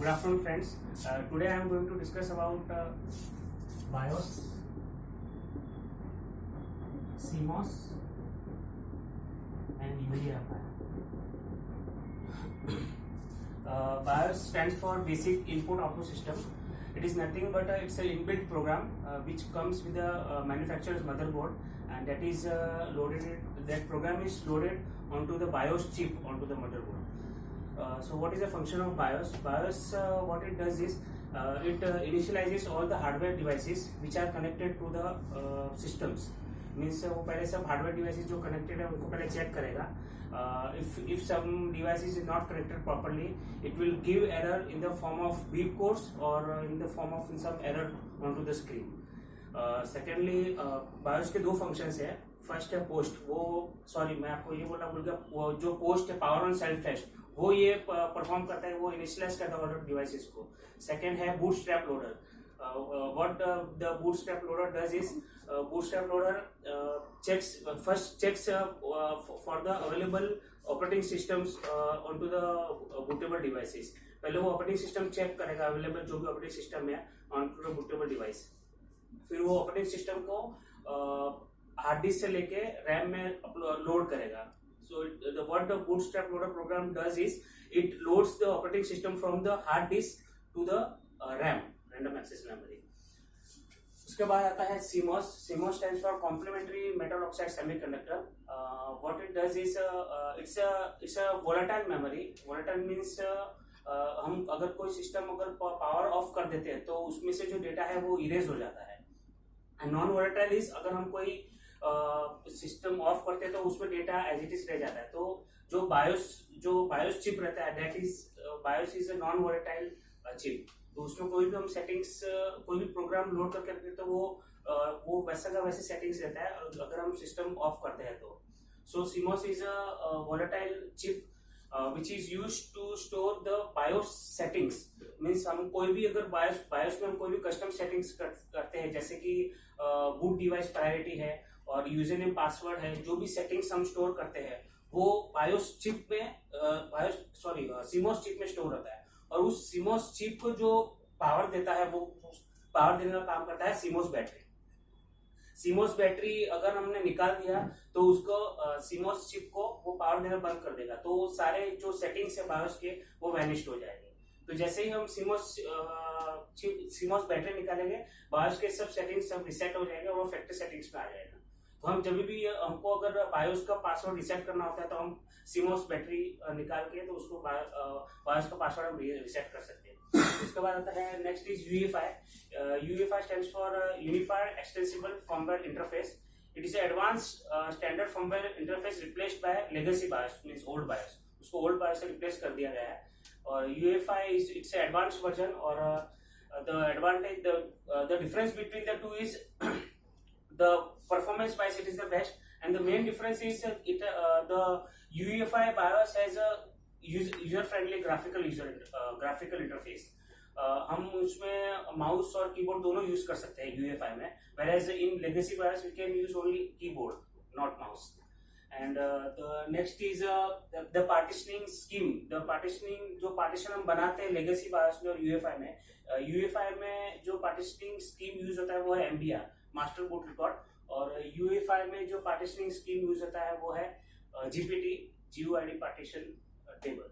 Good afternoon, friends. Today I am going to discuss about BIOS, CMOS, and UEFI. BIOS stands for Basic Input Output System. It is nothing but it's an inbuilt program which comes with the manufacturer's motherboard, and that is loaded. That program is loaded onto the BIOS chip onto the motherboard. So what is the function of BIOS? BIOS, what it does is it initializes all the hardware devices which are connected to the systems. Means वो पहले सब hardware devices जो connected है उनको पहले check करेगा. If some devices is not connected properly, it will give error in the form of beep codes or in the form of some error onto the screen. Secondly, BIOS के दो functions है. First है post. वो sorry मैं आपको ये बोलना भूल गया. वो जो पोस्ट है पावर ऑन सेल्फ टेस्ट वो ये परफॉर्म करता है, वो इनिशियलाइज करता है डिवाइसेस को. सेकंड है bootstrap loader. What the bootstrap loader does is bootstrap loader checks for the available operating systems onto the bootable devices. पहले वो ऑपरेटिंग सिस्टम चेक करेगा अवेलेबल जो भी ऑपरेटिंग सिस्टम है ऑनटू द बूटेबल डिवाइस. फिर वो operating system को hard disk से लेके रैम में लोड करेगा. So what the bootstrap loader program does is it loads the operating system from the hard disk to the RAM, random access memory. उसके बाद आता है CMOS. CMOS stands for complementary metal oxide semiconductor. What it does is it's a volatile memory. Volatile means हम अगर कोई system अगर power of कर देते हैं तो उसमें से जो डेटा है वो इरेज हो जाता है. नॉन वोलेटाइल इज अगर हम कोई सिस्टम ऑफ करते हैं तो उसमें डेटा एज इट इज रह जाता है. तो जो बायोस चिप रहता है that is BIOS is a non volatile chip. तो उसमें कोई भी हम सेटिंग्स कोई भी प्रोग्राम लोड करके रखते हैं तो वो वैसा का वैसे सेटिंग्स रहता है अगर हम सिस्टम ऑफ करते हैं तो. सो CMOS is a volatile chip which is used to store the BIOS settings. Means हम कोई भी अगर BIOS में हम कोई भी कस्टम सेटिंग्स करते हैं जैसे कि बूट डिवाइस प्रायोरिटी है और यूजर नेम पासवर्ड है, जो भी सेटिंग्स हम स्टोर करते हैं वो BIOS चिप में CMOS चिप में स्टोर होता है. और उस CMOS चिप को जो पावर देता है वो पावर देने का काम करता है CMOS बैटरी. CMOS बैटरी अगर हमने निकाल दिया तो उसको CMOS चिप को वो पावर देना बंद कर देगा. तो सारे जो सेटिंग्स है BIOS के वो वैनिश हो जाएंगे. तो जैसे ही हम CMOS बैटरी निकालेंगे BIOS के सब सेटिंग्स सब रिसेट हो जाएंगे और वो फैक्ट्री सेटिंग्स में आ जाएगा. तो हम जब भी हमको अगर BIOS का पासवर्ड रिसेट करना होता है तो हम CMOS बैटरी निकाल के तो उसको BIOS का पासवर्ड हम रिसेट कर सकते हैं. उसके बाद आता है next is UEFI. UEFI stands for Unified Extensible Firmware Interface. It is an advanced standard firmware interface replaced by legacy BIOS, means old BIOS. उसको old BIOS से replace कर दिया गया है. और UEFI is it's an advanced version. और the advantage the difference between the two is the performance wise it is the best, and the main difference is the UEFI BIOS has a user friendly graphical interface. हम उसमें mouse और keyboard दोनों use कर सकते हैं UEFI में, whereas in legacy BIOS we can use only keyboard not mouse. And the next is the partitioning scheme. The partitioning जो partition हम बनाते हैं legacy BIOS में और UEFI में, UEFI में जो partitioning scheme यूज होता है वो है MBR, master boot record. और UEFI में जो partitioning scheme यूज होता है वो है GPT, GUID partition table.